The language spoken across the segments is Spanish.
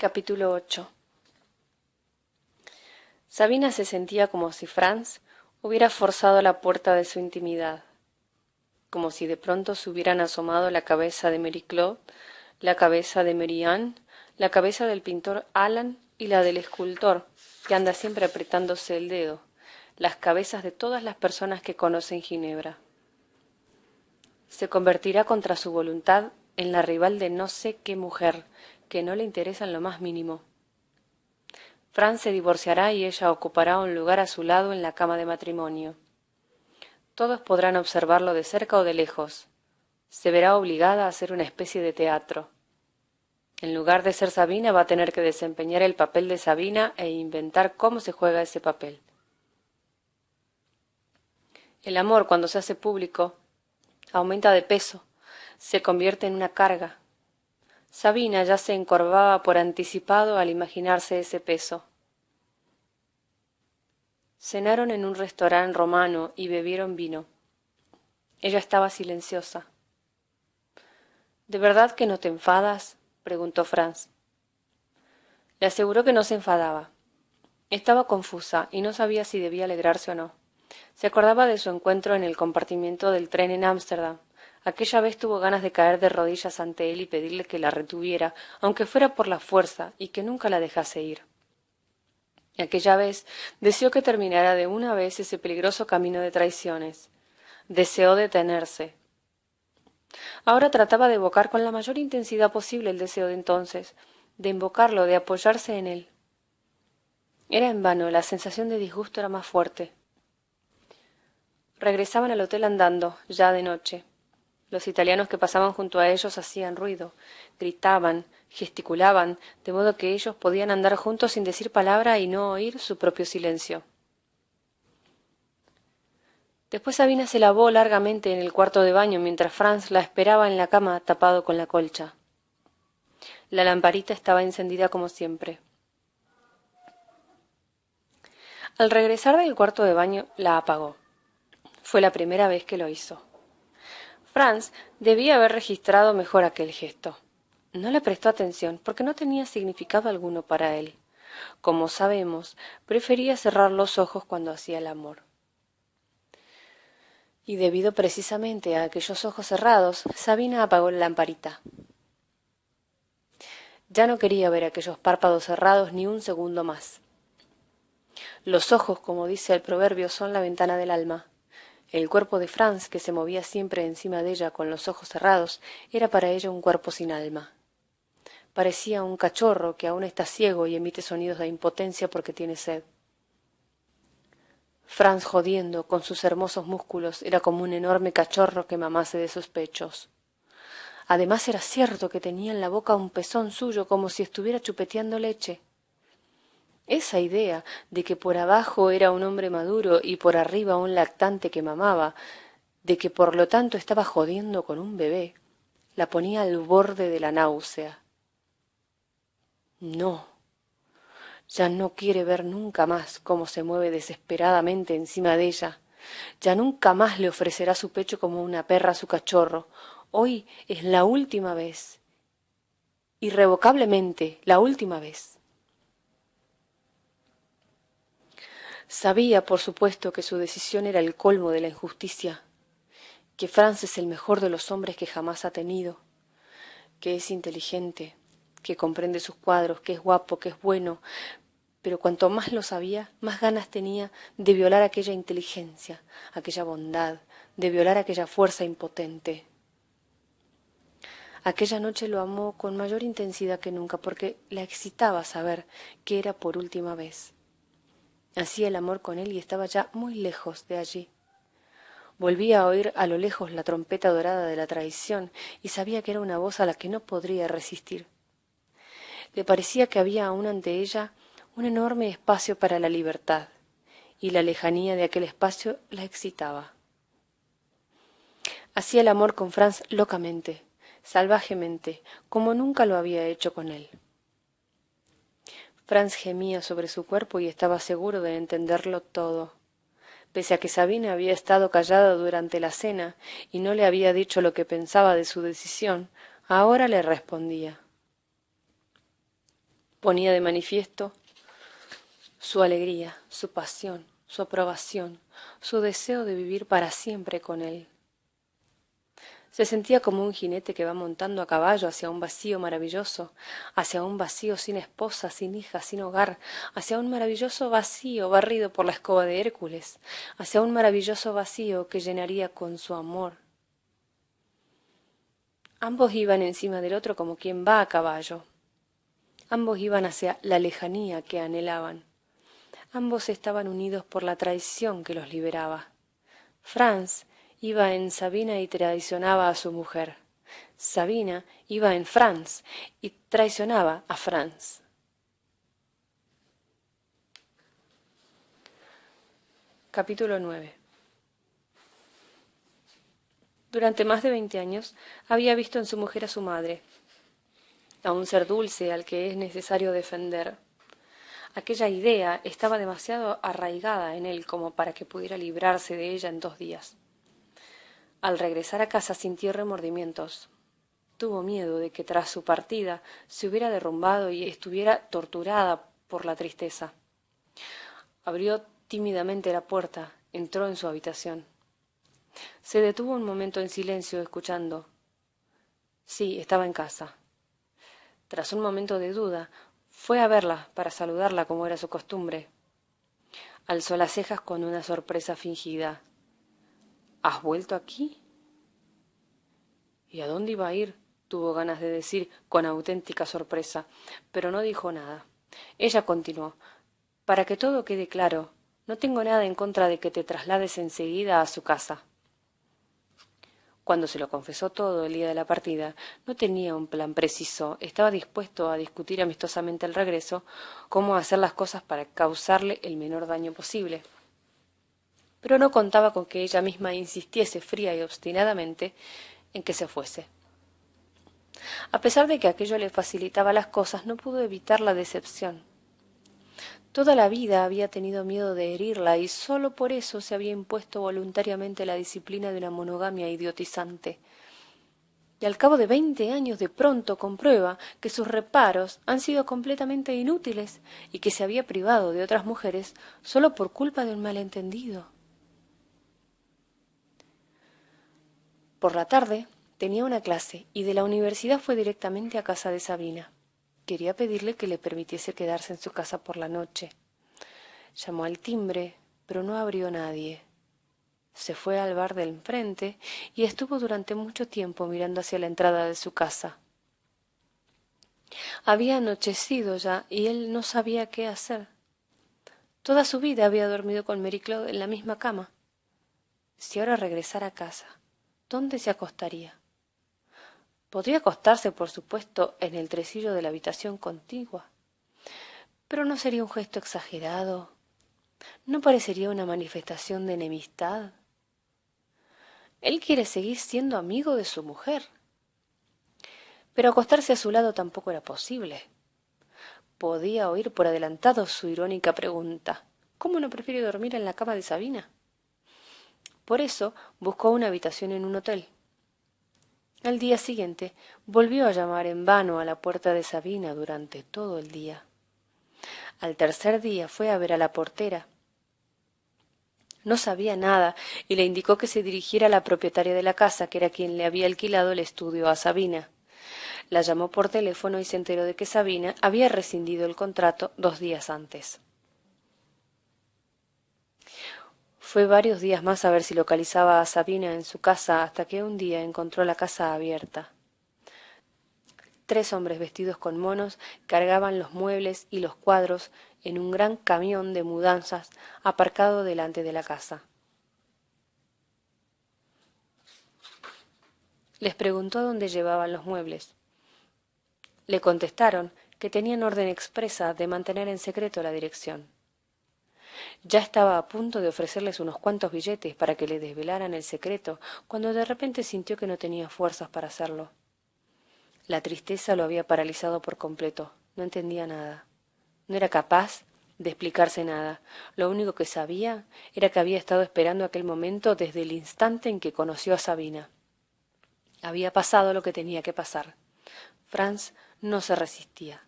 Capítulo 8. Sabina se sentía como si Franz hubiera forzado la puerta de su intimidad, como si de pronto se hubieran asomado la cabeza de Mary Claude, la cabeza de Mary Ann, la cabeza del pintor Alan y la del escultor, que anda siempre apretándose el dedo, las cabezas de todas las personas que conocen Ginebra. Se convertirá contra su voluntad en la rival de no sé qué mujer, que no le interesa en lo más mínimo. Franz se divorciará y ella ocupará un lugar a su lado en la cama de matrimonio. Todos podrán observarlo de cerca o de lejos. Se verá obligada a hacer una especie de teatro. En lugar de ser Sabina, va a tener que desempeñar el papel de Sabina e inventar cómo se juega ese papel. El amor, cuando se hace público, aumenta de peso, se convierte en una carga. Sabina ya se encorvaba por anticipado al imaginarse ese peso. Cenaron en un restaurante romano y bebieron vino. Ella estaba silenciosa. ¿De verdad que no te enfadas?, preguntó Franz. Le aseguró que no se enfadaba. Estaba confusa y no sabía si debía alegrarse o no. Se acordaba de su encuentro en el compartimiento del tren en Ámsterdam. Aquella vez tuvo ganas de caer de rodillas ante él y pedirle que la retuviera, aunque fuera por la fuerza, y que nunca la dejase ir. Aquella vez deseó que terminara de una vez ese peligroso camino de traiciones. Deseó detenerse. Ahora trataba de evocar con la mayor intensidad posible el deseo de entonces, de invocarlo, de apoyarse en él. Era en vano, la sensación de disgusto era más fuerte. Regresaban al hotel andando, ya de noche. Los italianos que pasaban junto a ellos hacían ruido, gritaban, gesticulaban, de modo que ellos podían andar juntos sin decir palabra y no oír su propio silencio. Después Sabina se lavó largamente en el cuarto de baño mientras Franz la esperaba en la cama tapado con la colcha. La lamparita estaba encendida como siempre. Al regresar del cuarto de baño la apagó. Fue la primera vez que lo hizo. Franz debía haber registrado mejor aquel gesto. No le prestó atención porque no tenía significado alguno para él. Como sabemos, prefería cerrar los ojos cuando hacía el amor. Y debido precisamente a aquellos ojos cerrados, Sabina apagó la lamparita. Ya no quería ver aquellos párpados cerrados ni un segundo más. Los ojos, como dice el proverbio, son la ventana del alma. El cuerpo de Franz, que se movía siempre encima de ella con los ojos cerrados, era para ella un cuerpo sin alma. Parecía un cachorro que aún está ciego y emite sonidos de impotencia porque tiene sed. Franz, jodiendo con sus hermosos músculos, era como un enorme cachorro que mamase de sus pechos. Además era cierto que tenía en la boca un pezón suyo como si estuviera chupeteando leche. Esa idea de que por abajo era un hombre maduro y por arriba un lactante que mamaba, de que por lo tanto estaba jodiendo con un bebé, la ponía al borde de la náusea. No, ya no quiere ver nunca más cómo se mueve desesperadamente encima de ella. Ya nunca más le ofrecerá su pecho como una perra a su cachorro. Hoy es la última vez. Irrevocablemente, la última vez. Sabía, por supuesto, que su decisión era el colmo de la injusticia, que Franz es el mejor de los hombres que jamás ha tenido, que es inteligente, que comprende sus cuadros, que es guapo, que es bueno, pero cuanto más lo sabía, más ganas tenía de violar aquella inteligencia, aquella bondad, de violar aquella fuerza impotente. Aquella noche lo amó con mayor intensidad que nunca, porque la excitaba saber que era por última vez. Hacía el amor con él y estaba ya muy lejos de allí. Volvía a oír a lo lejos la trompeta dorada de la traición y sabía que era una voz a la que no podría resistir. Le parecía que había aún ante ella un enorme espacio para la libertad, y la lejanía de aquel espacio la excitaba. Hacía el amor con Franz locamente, salvajemente, como nunca lo había hecho con él. Franz gemía sobre su cuerpo y estaba seguro de entenderlo todo. Pese a que Sabina había estado callada durante la cena y no le había dicho lo que pensaba de su decisión, ahora le respondía. ponía de manifiesto su alegría, su pasión, su aprobación, su deseo de vivir para siempre con él. Se sentía como un jinete que va montando a caballo hacia un vacío maravilloso, hacia un vacío sin esposa, sin hija, sin hogar, hacia un maravilloso vacío barrido por la escoba de Hércules, hacia un maravilloso vacío que llenaría con su amor. Ambos iban encima del otro como quien va a caballo. Ambos iban hacia la lejanía que anhelaban. Ambos estaban unidos por la traición que los liberaba. Franz iba en Sabina y traicionaba a su mujer. Sabina iba en Franz y traicionaba a Franz. Capítulo 9. Durante más de 20 años había visto en su mujer a su madre, a un ser dulce al que es necesario defender. Aquella idea estaba demasiado arraigada en él como para que pudiera librarse de ella en 2 días. Al regresar a casa sintió remordimientos. Tuvo miedo de que tras su partida se hubiera derrumbado y estuviera torturada por la tristeza. Abrió tímidamente la puerta, entró en su habitación. Se detuvo un momento en silencio, escuchando. Sí, estaba en casa. Tras un momento de duda, fue a verla para saludarla como era su costumbre. Alzó las cejas con una sorpresa fingida. ¿Has vuelto aquí? ¿Y a dónde iba a ir? Tuvo ganas de decir con auténtica sorpresa, pero no dijo nada. Ella continuó. Para que todo quede claro, no tengo nada en contra de que te traslades enseguida a su casa. Cuando se lo confesó todo el día de la partida, no tenía un plan preciso, estaba dispuesto a discutir amistosamente el regreso, cómo hacer las cosas para causarle el menor daño posible. Pero no contaba con que ella misma insistiese fría y obstinadamente en que se fuese. A pesar de que aquello le facilitaba las cosas, no pudo evitar la decepción. Toda la vida había tenido miedo de herirla y sólo por eso se había impuesto voluntariamente la disciplina de una monogamia idiotizante. Y al cabo de 20 años de pronto comprueba que sus reparos han sido completamente inútiles y que se había privado de otras mujeres sólo por culpa de un malentendido. Por la tarde tenía una clase y de la universidad fue directamente a casa de Sabina. Quería pedirle que le permitiese quedarse en su casa por la noche. Llamó al timbre, pero no abrió nadie. Se fue al bar del enfrente y estuvo durante mucho tiempo mirando hacia la entrada de su casa. Había anochecido ya y él no sabía qué hacer. Toda su vida había dormido con Mary Claude en la misma cama. Si ahora regresara a casa, ¿dónde se acostaría? Podría acostarse, por supuesto, en el tresillo de la habitación contigua. Pero ¿no sería un gesto exagerado? ¿No parecería una manifestación de enemistad? Él quiere seguir siendo amigo de su mujer. Pero acostarse a su lado tampoco era posible. Podía oír por adelantado su irónica pregunta. ¿Cómo no prefiere dormir en la cama de Sabina? Por eso buscó una habitación en un hotel. Al día siguiente volvió a llamar en vano a la puerta de Sabina durante todo el día. Al tercer día fue a ver a la portera. No sabía nada y le indicó que se dirigiera a la propietaria de la casa, que era quien le había alquilado el estudio a Sabina. La llamó por teléfono y se enteró de que Sabina había rescindido el contrato 2 días antes. Fue varios días más a ver si localizaba a Sabina en su casa hasta que un día encontró la casa abierta. 3 hombres vestidos con monos cargaban los muebles y los cuadros en un gran camión de mudanzas aparcado delante de la casa. Les preguntó dónde llevaban los muebles. Le contestaron que tenían orden expresa de mantener en secreto la dirección. Ya estaba a punto de ofrecerles unos cuantos billetes para que le desvelaran el secreto, cuando de repente sintió que no tenía fuerzas para hacerlo. La tristeza lo había paralizado por completo. No entendía nada. No era capaz de explicarse nada. Lo único que sabía era que había estado esperando aquel momento desde el instante en que conoció a Sabina. Había pasado lo que tenía que pasar. Franz no se resistía.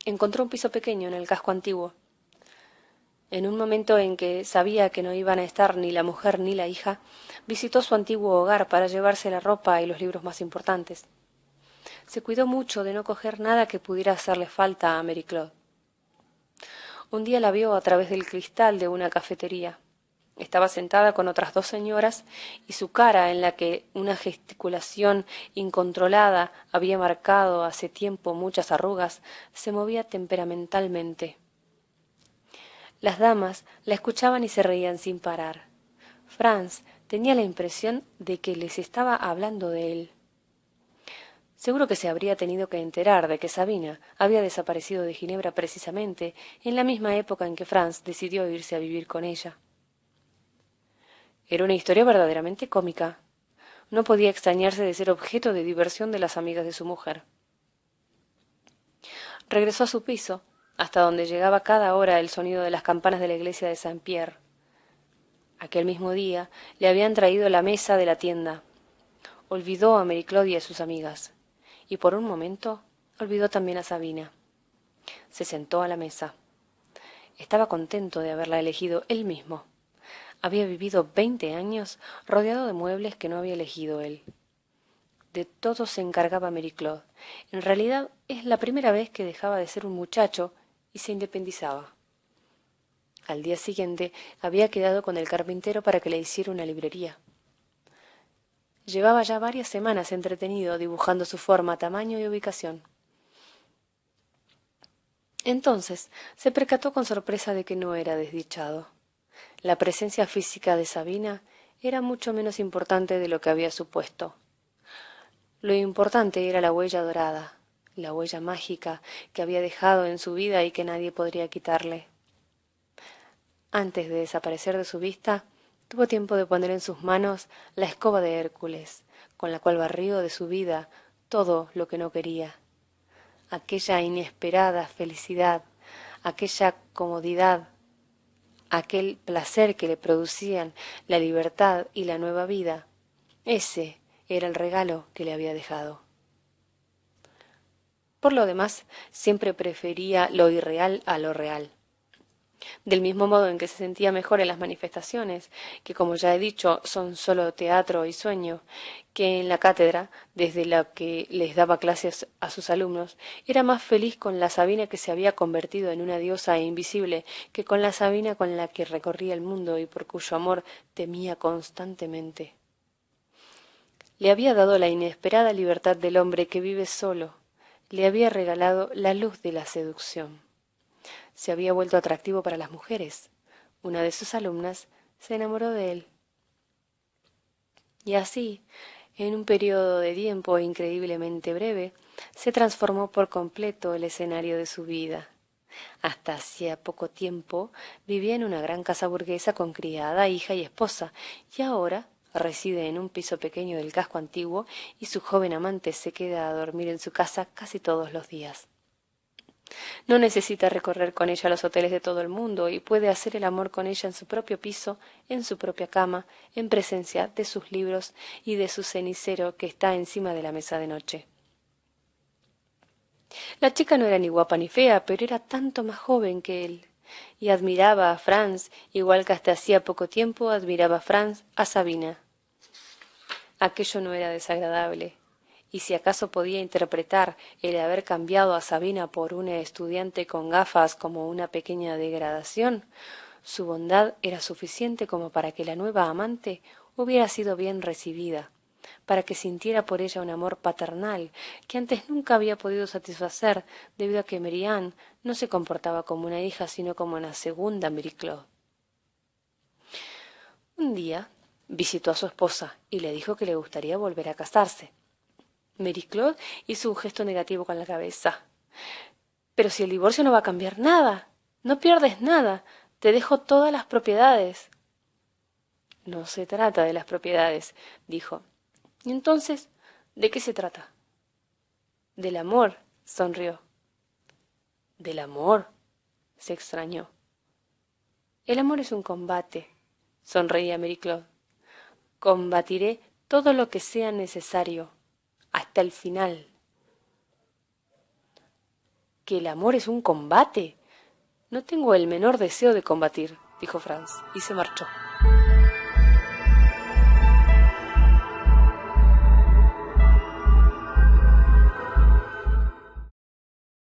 encontró un piso pequeño en el casco antiguo. En un momento en que sabía que no iban a estar ni la mujer ni la hija, visitó su antiguo hogar para llevarse la ropa y los libros más importantes. Se cuidó mucho de no coger nada que pudiera hacerle falta a Mary Claude. Un día la vio a través del cristal de una cafetería. Estaba sentada con otras dos señoras y su cara, en la que una gesticulación incontrolada había marcado hace tiempo muchas arrugas, se movía temperamentalmente. Las damas la escuchaban y se reían sin parar. Franz tenía la impresión de que les estaba hablando de él. Seguro que se habría tenido que enterar de que Sabina había desaparecido de Ginebra precisamente en la misma época en que Franz decidió irse a vivir con ella. Era una historia verdaderamente cómica. No podía extrañarse de ser objeto de diversión de las amigas de su mujer. Regresó a su piso, hasta donde llegaba cada hora el sonido de las campanas de la iglesia de Saint-Pierre. Aquel mismo día le habían traído la mesa de la tienda. Olvidó a Mary Claude y a sus amigas, y por un momento olvidó también a Sabina. Se sentó a la mesa. Estaba contento de haberla elegido él mismo. Había vivido 20 años rodeado de muebles que no había elegido él. De todo se encargaba Mary Claude. En realidad es la primera vez que dejaba de ser un muchacho y se independizaba. Al día siguiente había quedado con el carpintero para que le hiciera una librería. Llevaba ya varias semanas entretenido dibujando su forma, tamaño y ubicación. Entonces se percató con sorpresa de que no era desdichado. La presencia física de Sabina era mucho menos importante de lo que había supuesto. Lo importante era la huella dorada, la huella mágica que había dejado en su vida y que nadie podría quitarle. Antes de desaparecer de su vista, tuvo tiempo de poner en sus manos la escoba de Hércules, con la cual barrió de su vida todo lo que no quería. Aquella inesperada felicidad, aquella comodidad, aquel placer que le producían la libertad y la nueva vida, ese era el regalo que le había dejado. Por lo demás, siempre prefería lo irreal a lo real. Del mismo modo en que se sentía mejor en las manifestaciones, que como ya he dicho son solo teatro y sueño, que en la cátedra, desde la que les daba clases a sus alumnos, era más feliz con la Sabina que se había convertido en una diosa invisible que con la Sabina con la que recorría el mundo y por cuyo amor temía constantemente. Le había dado la inesperada libertad del hombre que vive solo, le había regalado la luz de la seducción. Se había vuelto atractivo para las mujeres. Una de sus alumnas se enamoró de él. Y así, en un periodo de tiempo increíblemente breve, se transformó por completo el escenario de su vida. Hasta hacía poco tiempo vivía en una gran casa burguesa con criada, hija y esposa, y ahora reside en un piso pequeño del casco antiguo y su joven amante se queda a dormir en su casa casi todos los días. No necesita recorrer con ella los hoteles de todo el mundo y puede hacer el amor con ella en su propio piso, en su propia cama, en presencia de sus libros y de su cenicero que está encima de la mesa de noche. La chica no era ni guapa ni fea, pero era tanto más joven que él, y admiraba a Franz, igual que hasta hacía poco tiempo admiraba Franz a Sabina. Aquello no era desagradable, y si acaso podía interpretar el haber cambiado a Sabina por una estudiante con gafas como una pequeña degradación, su bondad era suficiente como para que la nueva amante hubiera sido bien recibida, para que sintiera por ella un amor paternal que antes nunca había podido satisfacer debido a que Mary Ann no se comportaba como una hija sino como una segunda Mary Claude. Un día visitó a su esposa y le dijo que le gustaría volver a casarse. Mary Claude hizo un gesto negativo con la cabeza. Pero si el divorcio no va a cambiar nada, no pierdes nada, te dejo todas las propiedades. No se trata de las propiedades, dijo. ¿Y entonces de qué se trata? Del amor, sonrió. ¿Del amor? Se extrañó. El amor es un combate, sonreía Mary Claude. Combatiré todo lo que sea necesario, hasta el final. ¿Que el amor es un combate? No tengo el menor deseo de combatir, dijo Franz, y se marchó.